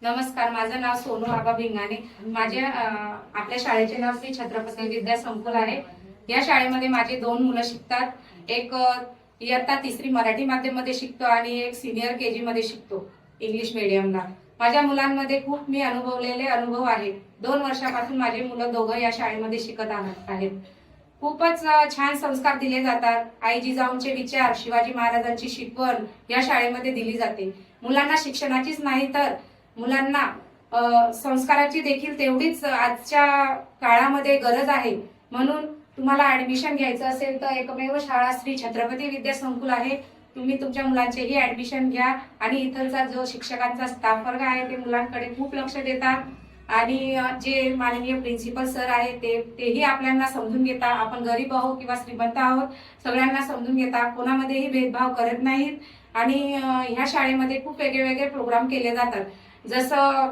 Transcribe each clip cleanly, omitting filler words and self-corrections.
नमस्कार, माझं नाव सोनू आबा भिंगाणे। आपल्या शाळेचे नाव श्री छत्रपती विद्या संकुल आहे। या शाळेमध्ये माझे 2 मुलं शिकतात। एक इयत्ता 3री मराठी माध्यमामध्ये शिकतो आणि एक सीनियर केजी मध्ये शिकतो इंग्लिश मीडियमला। माझ्या मुलांमध्ये खूप मी अनुभवलेले अनुभव आहेत। 2 वर्षापासून माझे मुलं दोघं या शाळेमध्ये शिकत आहेत। खूपच छान संस्कार दिले जातात। आई जिजाऊंचे विचार, शिवाजी महाराजांची शिकवण या शाळेमध्ये दिली जाते। मुलांना शिक्षणाचीच नाही तर मुलांना संस्काराची देखील तेवढीच आजच्या काळामध्ये गरज आहे। म्हणून तुम्हाला ऍडमिशन घ्यायचं असेल तर एकमेव शाळा श्री छत्रपती विद्या संकुल आहे। तुम्ही तुमच्या मुलांचेही ऍडमिशन घ्या आणि इथलचा जो शिक्षकांचा स्टाफ वर्ग आहे ते मुलांकडे खूप लक्ष देतात आणि जे माननीय प्रिन्सिपल सर आहे तेही आपल्याला समजून घेतात। आपण गरीब आहोत किंवा श्रीमंत आहोत, सगळ्यांना समजून घेतात, कोणामध्येही भेदभाव करत नाहीत आणि ह्या शाळेमध्ये खूप वेगवेगळे प्रोग्राम केले जातात। जसं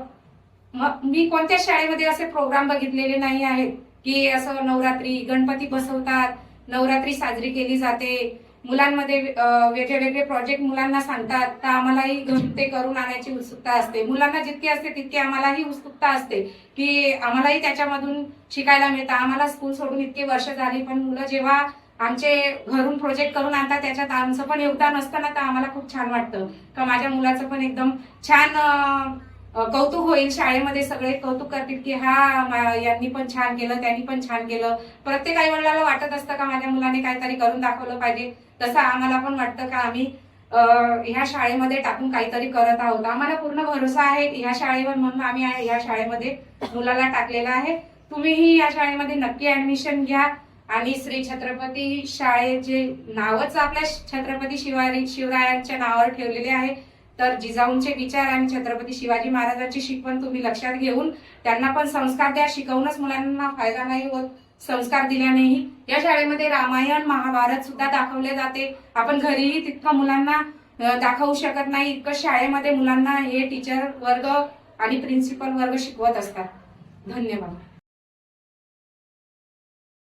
मी कोणत्याच शाळेमध्ये असे प्रोग्राम बघितलेले नाही आहेत की असं नवरात्री गणपती बसवतात, नवरात्री साजरी केली जाते, मुलांमध्ये वेगवेगळे प्रोजेक्ट मुलांना सांगतात, तर आम्हालाही घरून ते करून आणायची उत्सुकता असते। मुलांना जितकी असते तितकी आम्हालाही उत्सुकता असते की आम्हालाही त्याच्यामधून शिकायला मिळतं। आम्हाला स्कूल सोडून इतके वर्ष झाली, पण मुलं जेव्हा आमचे घरून प्रोजेक्ट करून आणतात त्याच्यात आमचं पण योगदान असतं ना, तर आम्हाला खूप छान वाटतं का माझ्या मुलाचं पण एकदम छान कौतुक होईल। शाळेमध्ये सगळे कौतुक करतील की हा यांनी पण छान केलं, त्यांनी पण छान केलं। प्रत्येक आई वडिलांना वाटत असतं का माझ्या मुलाने काहीतरी करून दाखवलं पाहिजे, तसं आम्हाला पण वाटतं का आम्ही ह्या शाळेमध्ये टाकून काहीतरी करत आहोत। आम्हाला पूर्ण भरोसा आहे ह्या शाळेवर, म्हणून आम्ही ह्या शाळेमध्ये मुलाला टाकलेलं आहे। तुम्हीही या शाळेमध्ये नक्की ऍडमिशन घ्या आणि श्री छत्रपती शाळेचे नावच आपल्या छत्रपती शिवरायांच्या नावावर ठेवलेले आहे। तर जिजाऊंचे विचार आणि छत्रपती शिवाजी महाराजांची शिकवण तुम्ही लक्षात घेऊन त्यांना पण संस्कार द्या। शिकवूनच मुलांना फायदा नाही होत, संस्कार दिल्यानेही। या शाळेमध्ये रामायण महाभारत सुद्धा दाखवले जाते। आपण घरीही तितकं मुलांना दाखवू शकत नाही, इतकं शाळेमध्ये मुलांना हे टीचर वर्ग आणि प्रिन्सिपल वर्ग शिकवत असतात। धन्यवाद।